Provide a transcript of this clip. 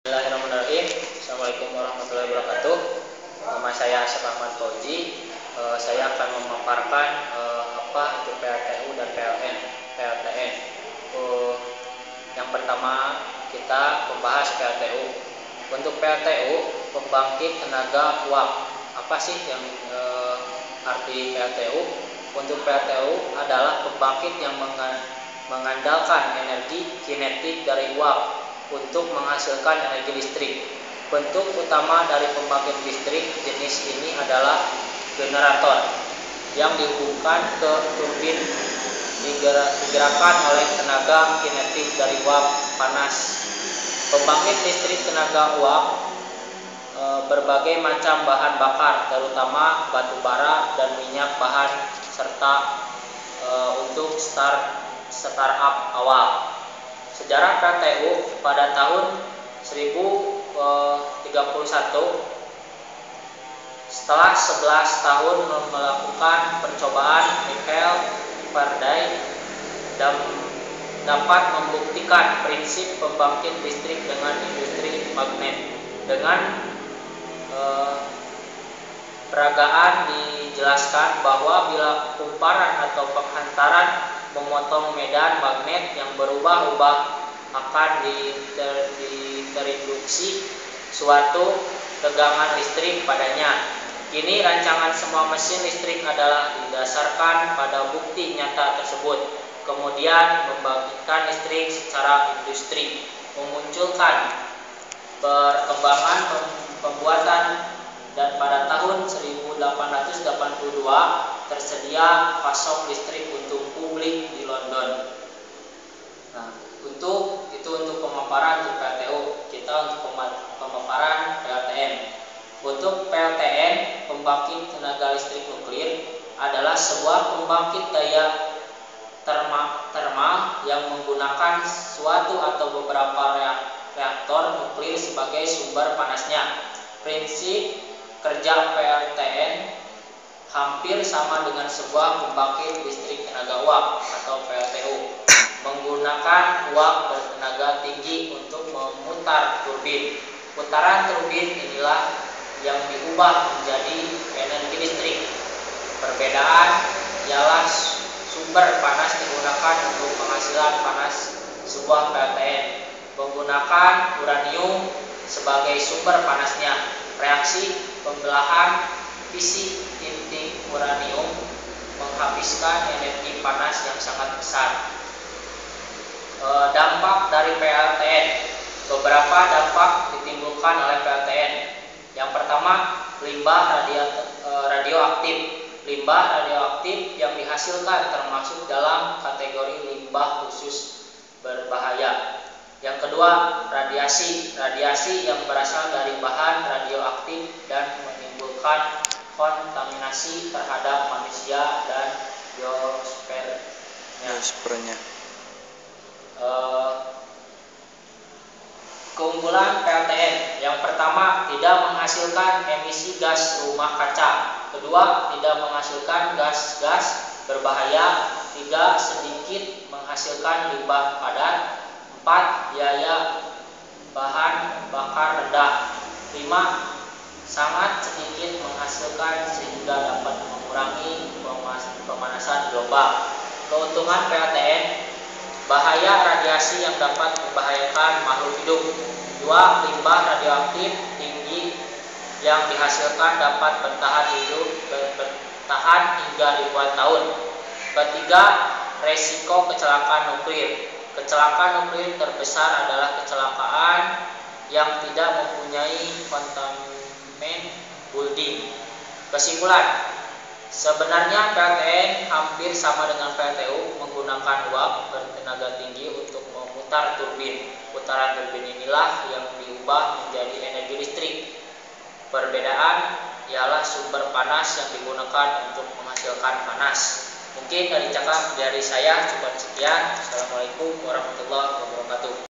Bismillahirrahmanirrahim. Assalamualaikum warahmatullahi wabarakatuh. Nama saya Asyaf Ahmad Fauzi. Saya akan memaparkan apa itu PLTU dan PLTN. Yang pertama kita membahas PLTU. Untuk PLTU, pembangkit tenaga uap. Apa sih yang arti PLTU? Untuk PLTU adalah pembangkit yang mengandalkan energi kinetik dari uap untuk menghasilkan energi listrik. Bentuk utama dari pembangkit listrik jenis ini adalah generator yang dihubungkan ke turbin digerakkan oleh tenaga kinetik dari uap panas. Pembangkit listrik tenaga uap berbagai macam bahan bakar, terutama batu bara dan minyak bahan serta untuk startup awal. Sejarah PLTU pada tahun 1031, setelah 11 tahun melakukan percobaan, Michael Faraday dapat membuktikan prinsip pembangkit listrik dengan industri magnet. Dengan peragaan dijelaskan bahwa bila kumparan atau penghantaran memotong medan magnet yang berubah-ubah akan terinduksi suatu tegangan listrik padanya. Kini rancangan semua mesin listrik adalah didasarkan pada bukti nyata tersebut. Kemudian membangkitkan listrik secara industri, memunculkan perkembangan pembuatan, dan pada tahun 1882 tersedia pasok listrik untuk publik di London. Nah, untuk pemaparan untuk PLTU, kita untuk pemaparan PLTN. Untuk PLTN, pembangkit tenaga listrik nuklir adalah sebuah pembangkit daya termal yang menggunakan suatu atau beberapa reaktor nuklir sebagai sumber panasnya. Prinsip kerja PLTN hampir sama dengan sebuah pembangkit listrik tenaga uap atau PLTU, menggunakan uap bertenaga tinggi untuk memutar turbin. Putaran turbin inilah yang diubah menjadi energi listrik. Perbedaan ialah sumber panas digunakan untuk penghasilan panas sebuah PLTN, menggunakan uranium sebagai sumber panasnya. Reaksi pembelahan fisik inti uranium menghabiskan energi panas yang sangat besar. Dampak dari PLTN. Beberapa dampak ditimbulkan oleh PLTN. Yang pertama, limbah radioaktif. Limbah radioaktif yang dihasilkan termasuk dalam kategori limbah khusus berbahaya. Yang kedua, radiasi yang berasal dari bahan radioaktif dan menimbulkan kontaminasi terhadap manusia dan biosfernya. Keunggulan PLTN. Yang pertama, tidak menghasilkan emisi gas rumah kaca. Kedua, tidak menghasilkan gas-gas berbahaya. Tiga, sedikit menghasilkan limbah padat. 4. Biaya bahan bakar rendah. 5. Sangat sedikit menghasilkan sehingga dapat mengurangi pemanasan global. Keuntungan PLTN. Bahaya radiasi yang dapat membahayakan makhluk hidup. 2. Limbah radioaktif tinggi yang dihasilkan dapat bertahan hingga ribuan tahun. Ketiga, resiko kecelakaan nuklir. Kecelakaan nuklir terbesar adalah kecelakaan yang tidak mempunyai kontamen building. Kesimpulan, sebenarnya PLTN hampir sama dengan PLTU, menggunakan uap bertenaga tinggi untuk memutar turbin. Putaran turbin inilah yang diubah menjadi energi listrik. Perbedaan ialah sumber panas yang digunakan untuk menghasilkan panas. Mungkin dari saya cukup sekian. Assalamualaikum warahmatullahi wabarakatuh.